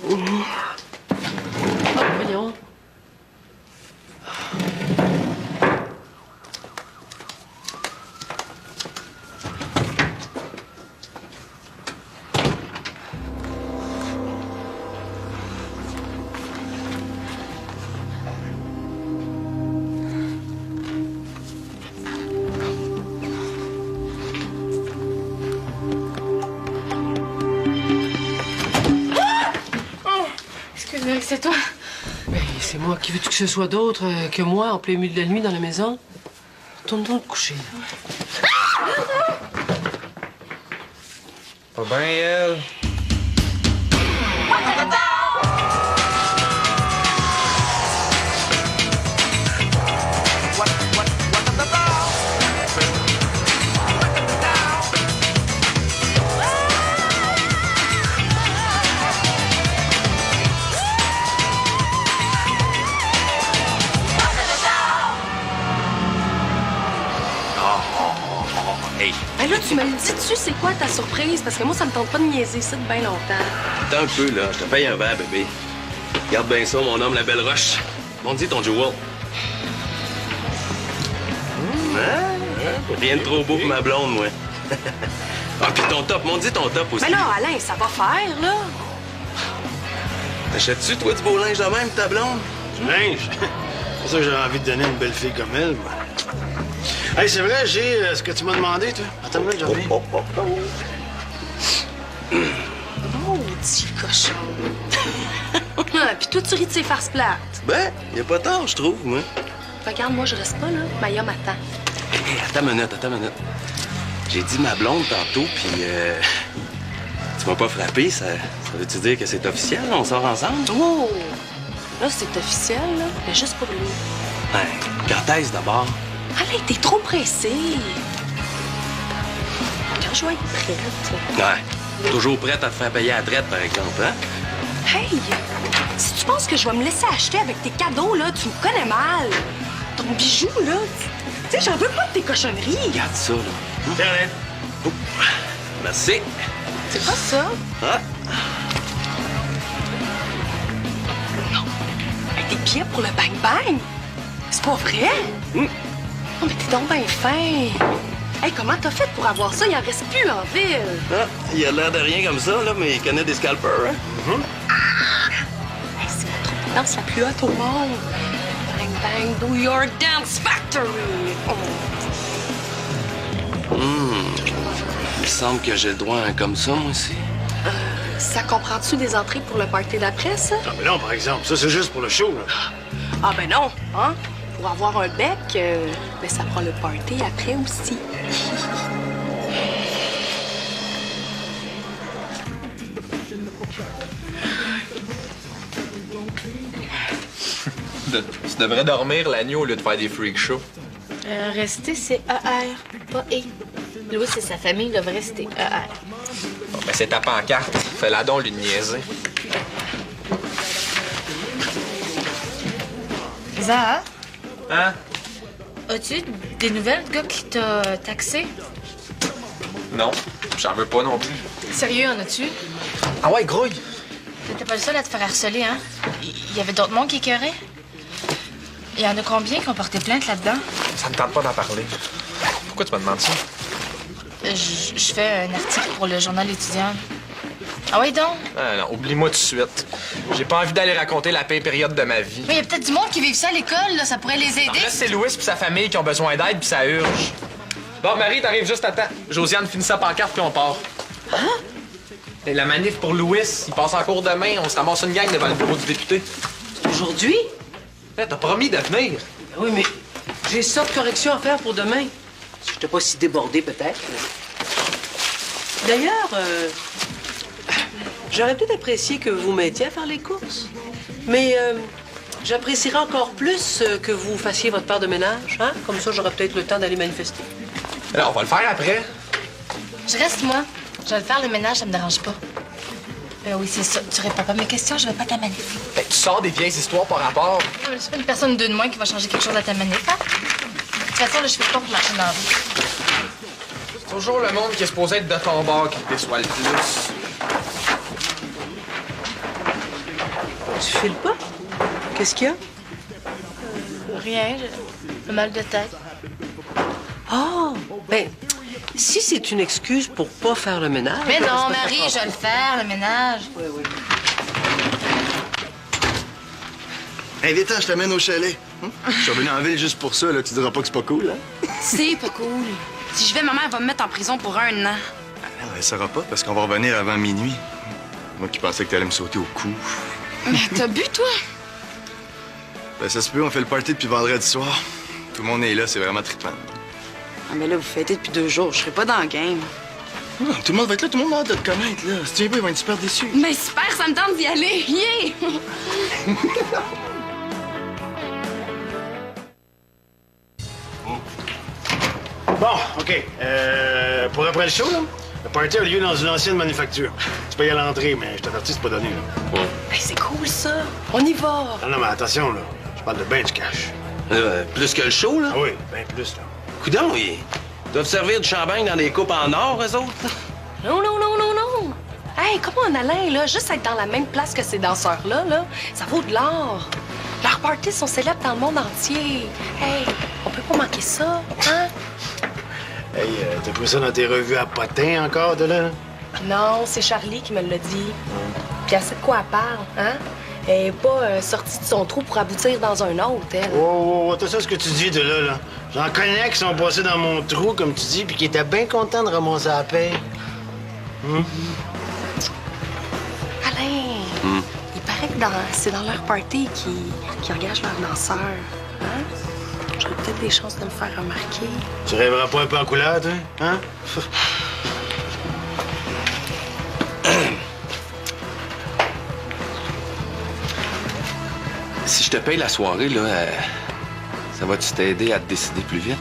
Oh, voyons. C'est toi? Ben, c'est moi. Qui veux-tu que ce soit d'autre que moi, en plein milieu de la nuit, dans la maison? Tourne-toi de coucher. Pas bien, elle. Hey. Ben là, tu me le dis-tu, c'est quoi ta surprise? Parce que moi, ça me tente pas de niaiser ça de bien longtemps. Attends un peu, là. Je te paye un verre, bébé. Regarde bien ça, mon homme, la belle roche. On dit ton jewel. Rien de trop beau pour ma blonde, moi. Ah, puis ton top. M'on dit ton top aussi. Mais là, Alain, ça va faire, là. Achètes-tu, toi, du beau linge de même, ta blonde? Du linge? C'est ça que j'avais envie de donner à une belle fille comme elle, moi. Hey, c'est vrai, j'ai ce que tu m'as demandé, toi. Attends une minute, j'en ai. Maudit cochon. Puis toi, tu ris de ses farces plates. Ben, y a pas tard, je trouve, moi. Regarde, moi, je reste pas, là. Maya m'attend. Hey, attends une minute. J'ai dit ma blonde tantôt, puis tu m'as pas frappé. Ça veut-tu dire que c'est officiel? On sort ensemble? Oh! Là, c'est officiel, là. Mais juste pour lui. Ouais. Quand est-ce d'abord? Alain, t'es trop pressé. Quand je vais être prête. Ouais. Toujours prête à te faire payer à la traite, par exemple, hein? Hey! Si tu penses que je vais me laisser acheter avec tes cadeaux, là, tu me connais mal. Ton bijou, là, tu sais, j'en veux pas de tes cochonneries. Regarde ça, là. Tiens, Alain. Oh. Merci. C'est pas ça? Ah. Non. Hey, des billets pour le bang-bang? C'est pas vrai? Oh, mais t'es donc bien fin. Hey, comment t'as fait pour avoir ça? Il en reste plus en ville. Ah, il a l'air de rien comme ça, là, mais il connaît des scalpers, hein? Hey, c'est la troupe de danse la plus haute au monde. Bang Bang, New York Dance Factory. Il me semble que j'ai le droit à un comme ça, moi aussi. Ça comprend-tu des entrées pour le party d'après, ça? Ah, mais non, par exemple, ça, c'est juste pour le show, là. Ah, ben non, hein? Pour avoir un bec, ben ça prend le party après aussi. Tu devrais dormir la nuit au lieu de faire des freak shows. Rester, c'est ER, pas E. Louis et sa famille devraient rester ER. Bon, ben c'est ta pancarte. Fais-la donc, lui, de niaiser. Zaha, Hein? as-tu des nouvelles du gars qui t'a taxé? Non, j'en veux pas non plus. Sérieux, en as-tu? Ah ouais, grouille! T'étais pas le seul à te faire harceler, hein? Il y avait d'autres mondes qui écœuraient? Il y en a combien qui ont porté plainte là-dedans? Ça me tente pas d'en parler. Pourquoi tu me demandes ça? Je fais un article pour le journal étudiant. Ah oui, donc? Ah non, oublie-moi tout de suite. J'ai pas envie d'aller raconter la pire période de ma vie. Mais il y a peut-être du monde qui vit ça à l'école, là. Ça pourrait les aider. Là, c'est Louis puis sa famille qui ont besoin d'aide puis ça urge. Bon, Marie, t'arrives juste à temps. Josiane finit sa pancarte puis on part. Hein? Et la manif pour Louis, il passe en cours demain. On se ramasse une gang devant le bureau du député. Aujourd'hui? T'as promis de venir. Ben oui, mais j'ai ça de correction à faire pour demain. Si j'étais pas si débordé, peut-être. D'ailleurs, j'aurais peut-être apprécié que vous m'aidiez à faire les courses. Mais j'apprécierais encore plus que vous fassiez votre part de ménage. Hein? Comme ça, j'aurais peut-être le temps d'aller manifester. Alors, on va le faire après. Je reste, moi. Je vais le faire, le ménage, ça me dérange pas. Oui, c'est ça. Tu réponds pas à mes questions, je vais pas ta manif. Ben, tu sors des vieilles histoires par rapport. Non, mais c'est pas une personne de moins qui va changer quelque chose à ta manif, hein? De toute façon, là, je fais pas pour marcher dans la rue. C'est toujours le monde qui est supposé être de ton bord qui te déçoit le plus. Tu files pas? Qu'est-ce qu'il y a? Rien, j'ai le mal de tête. Ah! Ben, si c'est une excuse pour pas faire le ménage... Mais ben, non, c'est pas Marie, grave. je vais le faire, le ménage. Oui, oui. Hey, viens, je t'amène au chalet. Je suis revenu en ville juste pour ça, là. Tu diras pas que c'est pas cool, hein? C'est pas cool. Si je vais, ma mère va me mettre en prison pour 1 an. Elle saura pas parce qu'on va revenir avant minuit. Moi qui pensais que t'allais me sauter au cou. Mais t'as bu, toi? Ben, ça se peut, on fait le party depuis vendredi soir. Tout le monde est là, c'est vraiment trippant. Ah, mais là, vous fêtez depuis 2 jours. Je serai pas dans le game. Non, tout le monde va être là, tout le monde a hâte de te connaître, là. Si tu viens pas, ils vont être super déçus. Mais super, ça me tente d'y aller. Yeah! Bon, OK. Pour après le show, là, le party a lieu dans une ancienne manufacture. Tu payes à l'entrée, mais je t'avertis, c'est pas donné, là. Hey, c'est cool, ça. On y va. Non, non, mais attention, là. Je parle de ben du cash. Plus que le show, là. Ah oui, ben plus, là. Coudon, ils doivent servir du champagne dans des coupes en or, eux autres. Non, non, non, non, non. Hey, comment on Alain, là? Juste être dans la même place que ces danseurs-là, là, ça vaut de l'or. Leurs parties sont célèbres dans le monde entier. Hey, on peut pas manquer ça, hein? Hey, t'as pris ça dans tes revues à potins encore, de là? Non, c'est Charlie qui me l'a dit. Puis elle sait de quoi elle parle, hein? Elle est pas sortie de son trou pour aboutir dans un autre, elle. Oh, t'as ça ce que tu dis, de là, là. J'en connais qui sont passés dans mon trou, comme tu dis, puis qui étaient bien contents de ramasser la paix. Alain, il paraît que c'est dans leur party qui engagent leurs danseurs. Hein? J'aurais peut-être des chances de me faire remarquer. Tu rêveras pas un peu en couleur, toi? Hein? Si je te paye la soirée, là, ça va-tu t'aider à te décider plus vite?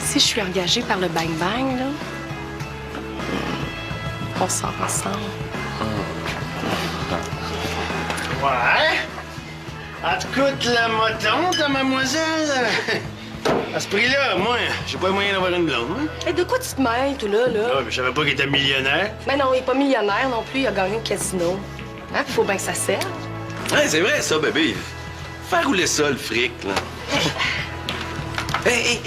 Si je suis engagée par le Bang Bang, là, on sort ensemble. Ouais? Elle te coûte la moton, ta mademoiselle? À ce prix-là, moi, j'ai pas moyen d'avoir une blonde, hein? Et de quoi tu te mêles, tout là, là? Ah, mais je savais pas qu'il était millionnaire. Mais non, il est pas millionnaire non plus, il a gagné au casino. Hein? Faut bien que ça serve. Ouais, c'est vrai, ça, bébé. Faire rouler ça, le fric, là. Hey.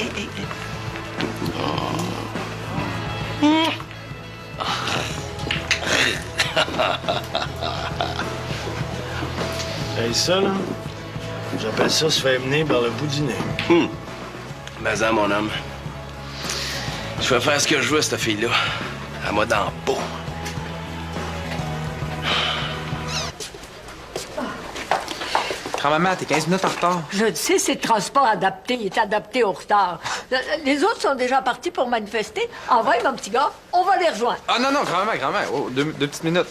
Hey, ça, là, j'appelle ça se faire mener par le bout du nez. Mais ça, mon homme. Je vais faire ce que je veux, cette fille-là. Elle m'a dans le peau. Grand-maman, t'es 15 minutes en retard. Je le sais, c'est le transport adapté. Il est adapté au retard. Les autres sont déjà partis pour manifester. Envoie, mon petit gars, on va les rejoindre. Ah non, grand-maman. Oh, deux petites minutes.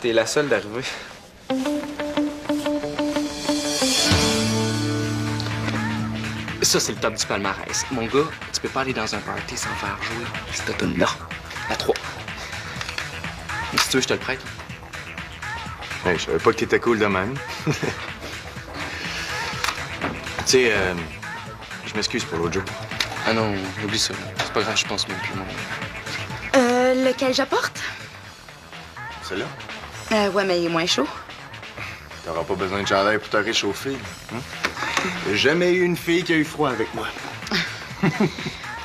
T'es la seule d'arriver. Ça, c'est le top du palmarès. Mon gars, tu peux pas aller dans un party sans faire jouer cette automne-là. La 3. Si tu veux, je te le prête. Hey, je savais pas que t'étais cool de même. Tu sais, je m'excuse pour l'autre jour. Ah non, oublie ça. C'est pas grave, je pense même plus. Non. Lequel j'apporte? Celle-là? Ouais, mais il est moins chaud. T'auras pas besoin de chandail pour te réchauffer. Hein? J'ai jamais eu une fille qui a eu froid avec moi.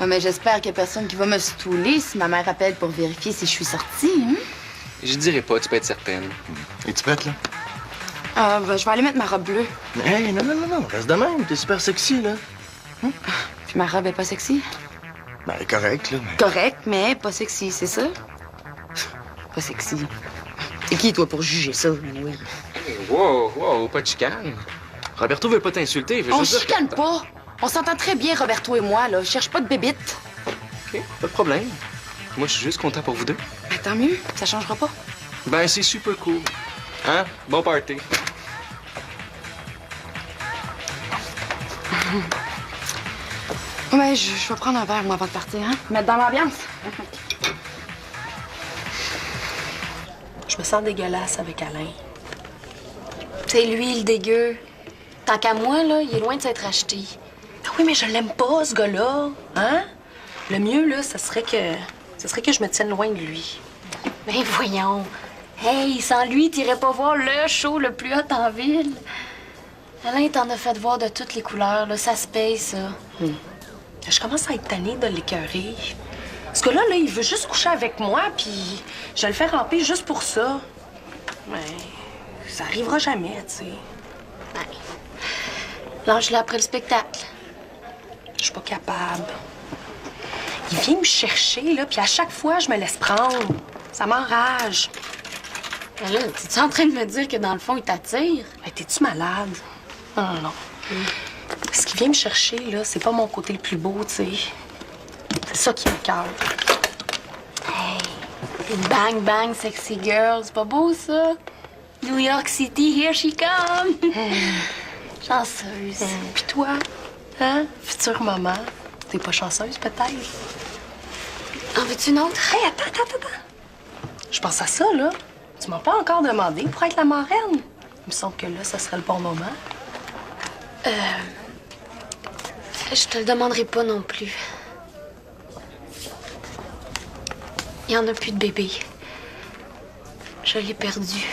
Ouais, mais j'espère qu'il y a personne qui va me stouler si ma mère appelle pour vérifier si je suis sortie, hein? Je dirais pas, tu peux être certaine. Es-tu prête, là? Ben, je vais aller mettre ma robe bleue. Hey, non, reste de même. T'es super sexy, là. Puis ma robe est pas sexy? Ben, correct, là, mais... Correct, mais pas sexy, c'est ça? Pas sexy. T'es qui, toi, pour juger ça? Oui. Wow, pas de chicane. Roberto veut pas t'insulter, il veut On juste dire que- chicane pas. On s'entend très bien, Roberto et moi, là. Je cherche pas de bébite. OK, pas de problème. Moi, je suis juste content pour vous deux. Ben, tant mieux, ça changera pas. Ben, c'est super cool. Hein? Bon party. Ouais, je vais prendre un verre, moi, avant de partir, hein? Mettre dans l'ambiance. Je me sens dégueulasse avec Alain. C'est lui, le dégueu. Tant qu'à moi, là, il est loin de s'être acheté. Ah oui, mais je l'aime pas, ce gars-là. Hein? Le mieux, là, ça serait que je me tienne loin de lui. Ben voyons. Hey, sans lui, t'irais pas voir le show le plus hot en ville. Alain t'en a fait voir de toutes les couleurs, là. Ça se paye, ça. Je commence à être tannée de l'écœurer. Ce gars-là, il veut juste coucher avec moi, puis je le fais ramper juste pour ça. Mais ça arrivera jamais, tu sais. Lâche-le après le spectacle. Je suis pas capable. Il vient me chercher, là, puis à chaque fois, je me laisse prendre. Ça m'enrage. Mais là, t'es-tu en train de me dire que dans le fond, il t'attire? Hey, t'es-tu malade? Non. Ce qui vient me chercher, là, c'est pas mon côté le plus beau, tu sais. C'est ça qui me cœur. Hey, bang, bang, sexy girl. C'est pas beau, ça? New York City, here she come. Chanceuse. Puis toi, hein? Future maman, t'es pas chanceuse, peut-être? En veux-tu une autre? Hey, attends. Je pense à ça, là. Tu m'as pas encore demandé pour être la marraine. Il me semble que là, ça serait le bon moment. Je te le demanderai pas non plus. Il y en a plus de bébé. Je l'ai perdu.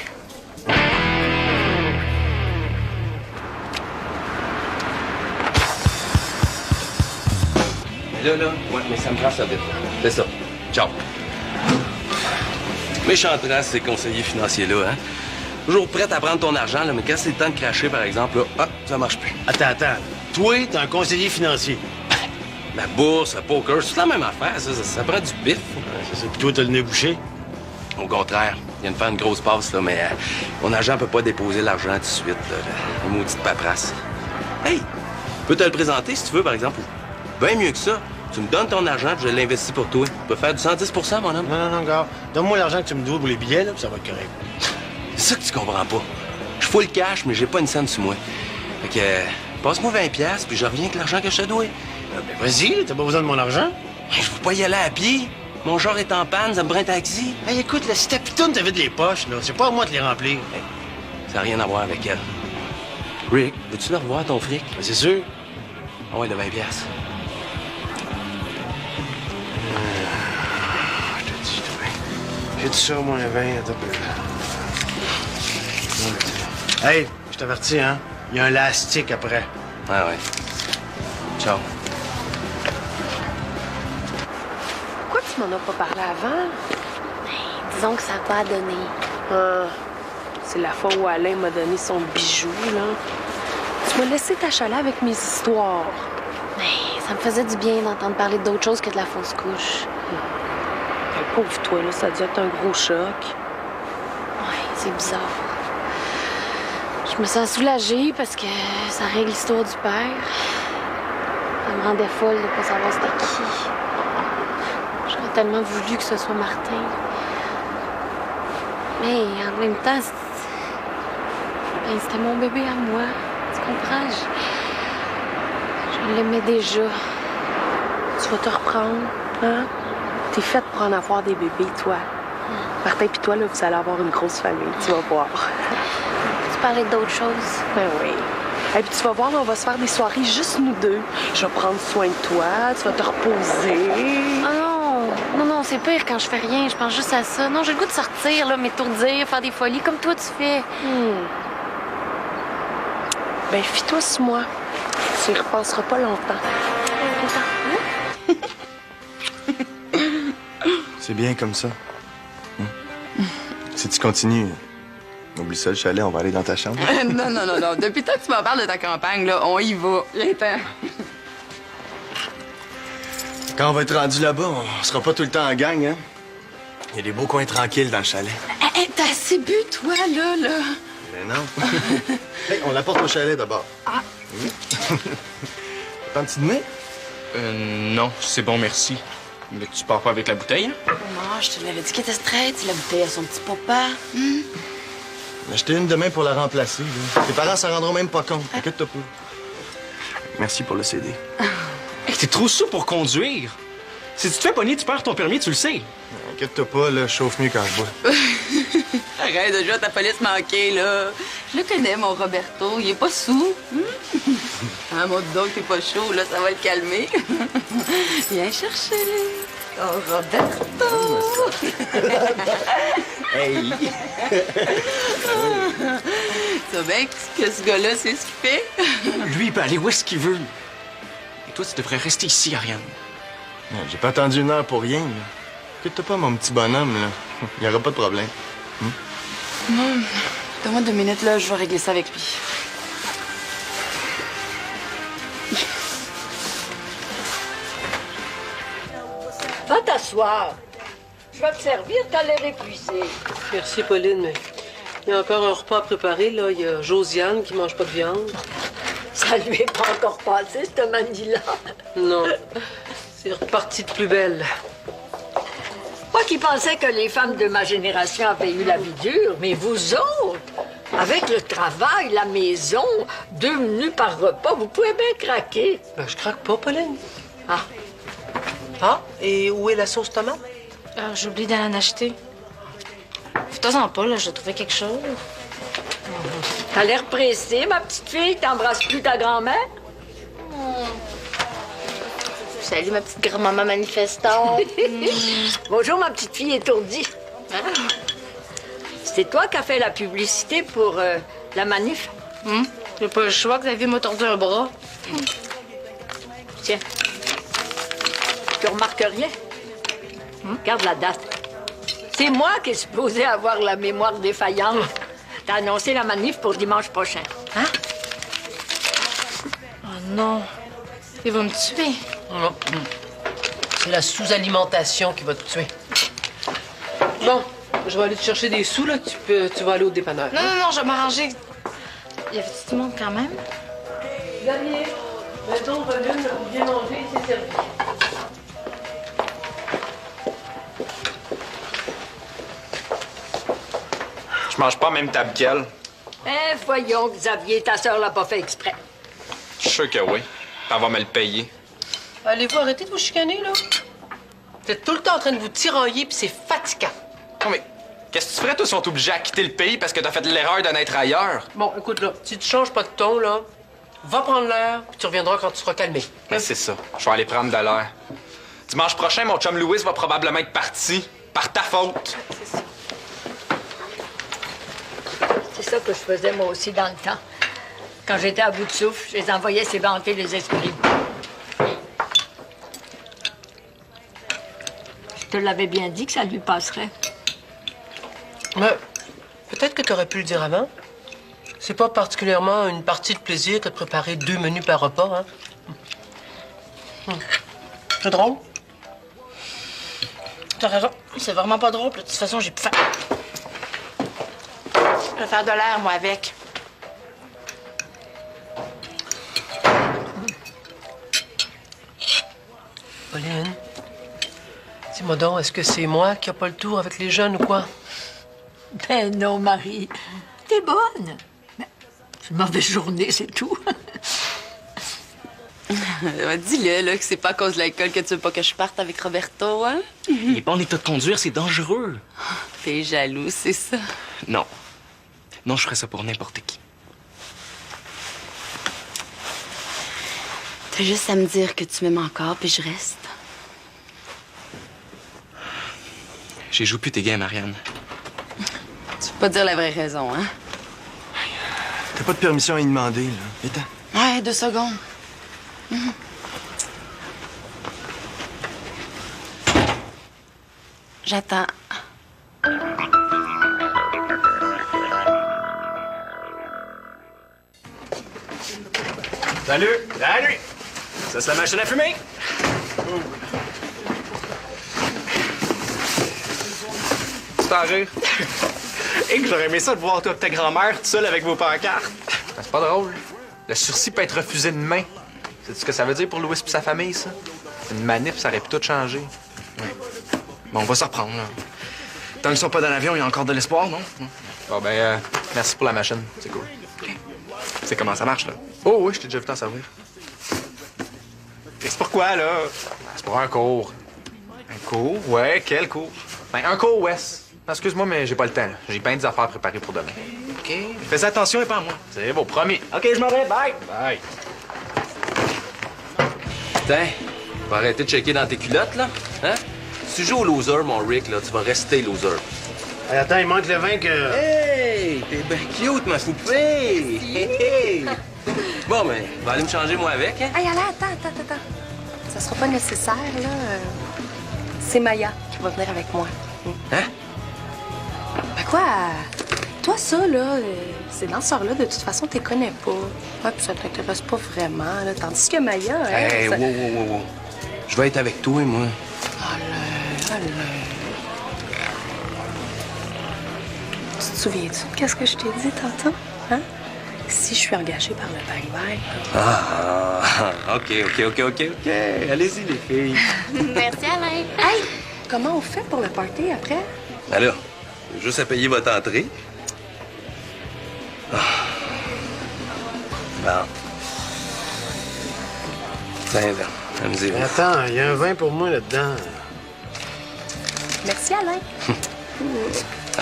Là, ouais, mais ça me prend ça vite. C'est ça. Ciao. Méchant trace, ces conseillers financiers-là, hein? Toujours prêt à prendre ton argent, là, mais quand c'est le temps de cracher, par exemple, là, ça marche plus. Attends. Toi, t'es un conseiller financier. La bourse, le poker, c'est la même affaire, ça prend du pif. C'est ça, puis toi, t'as le nez bouché. Au contraire, il vient de faire une grosse passe, là, mais mon agent peut pas déposer l'argent tout de suite, là, la maudite paperasse. Hey, je peux te le présenter si tu veux, par exemple. Bien mieux que ça. Tu me donnes ton argent, puis je l'investis pour toi. Tu peux faire du 110 mon homme. Non, gars. Donne-moi l'argent que tu me dois pour les billets, là, puis ça va être correct. C'est ça que tu comprends pas. Je fous le cash, mais j'ai pas une scène sur moi. Fait que, passe-moi 20$, puis je reviens avec l'argent que je te dois. Ben vas-y, t'as pas besoin de mon argent. Hey, je veux pas y aller à pied. Mon genre est en panne, ça me prend un taxi. Hey, écoute, là, si ta pitoune t'avait les poches, là, c'est pas à moi de les remplir. Hey, ça n'a rien à voir avec elle. Rick, veux-tu le revoir, ton fric? Ben, c'est sûr. Ah ouais, de 20$. Je te dis, toi. J'ai dit ça, moins 20, attends peu. Hey, je t'avertis, hein. Il y a un lastique après. Ah ouais. Ciao. Pourquoi tu m'en as pas parlé avant? Disons que ça n'a pas donné. Ah, c'est la fois où Alain m'a donné son bijou, là. Tu m'as laissé t'achaler avec mes histoires. Mais ça me faisait du bien d'entendre parler d'autre chose que de la fausse couche. Hey, pauvre toi, là, ça a dû être un gros choc. Ouais, c'est bizarre. Je me sens soulagée parce que ça règle l'histoire du père. Ça me rendait folle de pas savoir c'était qui. J'aurais tellement voulu que ce soit Martin. Mais en même temps, c'était mon bébé à moi. Tu comprends? Je l'aimais déjà. Tu vas te reprendre, hein? T'es faite pour en avoir des bébés, toi. Martin et toi, là, vous allez avoir une grosse famille, tu vas voir. Tu parlais d'autres choses? Ben oui. Et puis tu vas voir, on va se faire des soirées juste nous deux. Je vais prendre soin de toi, tu vas te reposer. Ah non, c'est pire quand je fais rien. Je pense juste à ça. Non, j'ai le goût de sortir, là, m'étourdir, faire des folies comme toi tu fais. Ben, fie-toi sur moi. Tu y repasseras pas longtemps. C'est bien comme ça. Si tu continues, oublie ça le chalet, on va aller dans ta chambre. Non. Depuis tant que tu m'en parles de ta campagne, là, on y va. Viens-t'en. Quand on va être rendu là-bas, on sera pas tout le temps en gang, hein? Il y a des beaux coins tranquilles dans le chalet. T'as assez bu, toi, là. Mais non. Hey, on l'apporte au chalet d'abord. Ah. T'entends-tu de mai? Non, c'est bon, merci. Mais tu pars pas avec la bouteille, hein? Non, je te l'avais dit qu'elle était straight. La bouteille à son petit papa. Acheter une demain pour la remplacer. Là. Tes parents s'en rendront même pas compte. Inquiète-toi pas. Merci pour le CD. Hey, t'es trop sous pour conduire. Si tu te fais pogner, tu perds ton permis, tu le sais. Inquiète-toi pas, là, je chauffe mieux quand je bois. Arrête de jouer à ta police manquée, là. Je le connais, mon Roberto. Il est pas sous. Ah, mon donc, t'es pas chaud, là, ça va le calmer. Viens chercher. Oh, Roberto! Hey! Tu sais bien que ce gars-là, c'est ce qu'il fait. Lui, il peut aller où est-ce qu'il veut. Et toi, tu devrais rester ici, Ariane. J'ai pas attendu 1 heure pour rien, là. Inquiète-toi pas, mon petit bonhomme, là. Il y aura pas de problème. Donne-moi 2 minutes, là, je vais régler ça avec lui. Va t'asseoir. Je vais te servir, t'as l'air épuisé. Merci, Pauline, mais il y a encore un repas à préparer, là. Il y a Josiane qui mange pas de viande. Ça lui est pas encore passé, cette manie-là. Non. C'est reparti de plus belle. Moi qui pensais que les femmes de ma génération avaient eu la vie dure, mais vous autres, avec le travail, la maison, 2 menus par repas, vous pouvez bien craquer. Ben, je craque pas, Pauline. Ah, Ah, et où est la sauce tomate? Alors, j'ai oublié d'aller en acheter. Fais-toi-en pas, là, je vais trouver quelque chose. t'as l'air pressée, ma petite fille. T'embrasses plus ta grand-mère? Salut, ma petite grand-maman manifestante. Bonjour, ma petite fille étourdie. C'est toi qui as fait la publicité pour la manif? J'ai pas le choix, Xavier m'a tordu un bras. Tiens. Tu remarques rien? Regarde la date. C'est moi qui est supposé avoir la mémoire défaillante. T'as annoncé la manif pour dimanche prochain. Hein? Oh non. Il va me tuer. Non. C'est la sous-alimentation qui va te tuer. Bon, je vais aller te chercher des sous, là. Tu vas aller au dépanneur. Non, je vais m'arranger. Y avait-tu du monde quand même? Xavier, mettons, Pauline, viens manger, c'est servi. Je mange pas même table qu'elle. Eh, voyons, Xavier, ta sœur l'a pas fait exprès. Je suis sûr que oui. Elle va me le payer. Allez-vous arrêter de vous chicaner, là? Vous êtes tout le temps en train de vous tirailler, puis c'est fatigant. Non, mais qu'est-ce que tu ferais, toi, si on t'obligeait à quitter le pays parce que t'as fait l'erreur de naître ailleurs? Bon, écoute, là, si tu changes pas de ton, là, va prendre l'air, puis tu reviendras quand tu seras calmé. Ben, c'est ça. Je vais aller prendre de l'air. Dimanche prochain, mon chum Louis va probablement être parti. Par ta faute. C'est ça que je faisais moi aussi dans le temps. Quand j'étais à bout de souffle, je les envoyais s'éventer les esprits. Je te l'avais bien dit que ça lui passerait. Mais peut-être que tu aurais pu le dire avant. C'est pas particulièrement une partie de plaisir que de préparer 2 menus par repas, hein? C'est drôle? T'as raison. C'est vraiment pas drôle. De toute façon, j'ai plus faim. Je vais faire de l'air, moi, avec. Pauline, dis-moi donc, est-ce que c'est moi qui a pas le tour avec les jeunes ou quoi? Ben non, Marie. T'es bonne. Mais c'est une mauvaise journée, c'est tout. Dis-le, là, que c'est pas à cause de l'alcool que tu veux pas que je parte avec Roberto, hein? Il est pas en état de conduire, c'est dangereux. T'es jaloux, c'est ça? Non. Non, je ferais ça pour n'importe qui. T'as juste à me dire que tu m'aimes encore, puis je reste. J'y joue plus tes games, Ariane. Tu peux pas dire la vraie raison, hein? T'as pas de permission à y demander, là. Viens-t'en. Ouais, 2 secondes. J'attends. Salut! Salut! Ça, c'est la machine à fumer? C'est en rire. Et que j'aurais aimé ça de voir toi et ta grand-mère tout seul avec vos pancartes. C'est pas drôle. Le sursis peut être refusé de main. C'est ce que ça veut dire pour Louis et sa famille, ça? Une manif, ça aurait pu tout changer. Ouais. Bon, on va s'en reprendre, là. Tant qu'ils sont pas dans l'avion, il y a encore de l'espoir, non? Bon, ben, merci pour la machine. C'est cool. C'est comment ça marche, là? Oh oui, je t'ai déjà vu t'en servir. C'est pourquoi, là? C'est pour un cours. Un cours? Ouais, quel cours? Ben, un cours, Wes. Excuse-moi, mais j'ai pas le temps, là. J'ai plein d'affaires préparées pour demain. OK. Fais attention et pas à moi. C'est beau, promis. OK, je m'en vais. Bye! Bye. Putain, tu vas arrêter de checker dans tes culottes, là? Hein? Si tu joues au loser, mon Rick, là, tu vas rester loser. Hey, attends, il manque le vin que... Hey! T'es bien cute, ma poupée! Hey, hey. Bon, ben, on va aller me changer, moi, avec, hein? Hey, attends. Ça sera pas nécessaire, là. C'est Maya qui va venir avec moi. Hein? Ben quoi? Toi, ça, là, ces danseurs-là, de toute façon, t'es connais pas. Ouais, puis ça t'intéresse pas vraiment, là. Tandis que Maya, elle... Hey, ça- wow. Je vais être avec toi, moi. Allez. Tu te souviens-tu de qu'est-ce que je t'ai dit tantôt? Hein? Si je suis engagée par le bang-bang... Ah, OK. Allez-y, les filles. Merci, Alain. Hey! Comment on fait pour le party après? Alors, juste à payer votre entrée. Ah. Bon. Tiens, là, amusez-vous. Mais attends, il y a un vin pour moi là-dedans. Merci, Alain.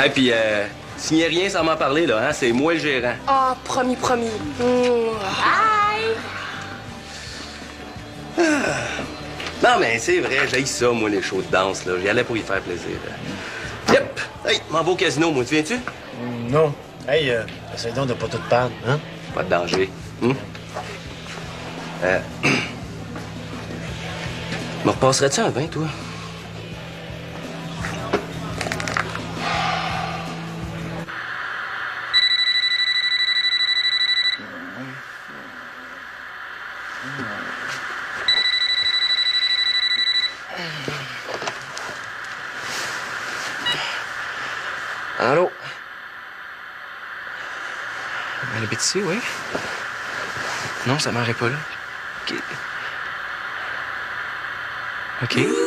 Et puis, s'il n'y a rien sans m'en parler, là, hein, c'est moi le gérant. Ah, promis. Bye! Non, mais c'est vrai, j'haïs ça, moi, les shows de danse, là. J'y allais pour y faire plaisir. Yep! Hey, m'en va au casino, moi, tu viens-tu? Non. Hey, essaye donc de pas tout perdre, hein? Pas de danger. Me repasserais-tu un vin, toi? Allô? Elle habite ici, oui? Non, sa mère est pas là. OK. OK.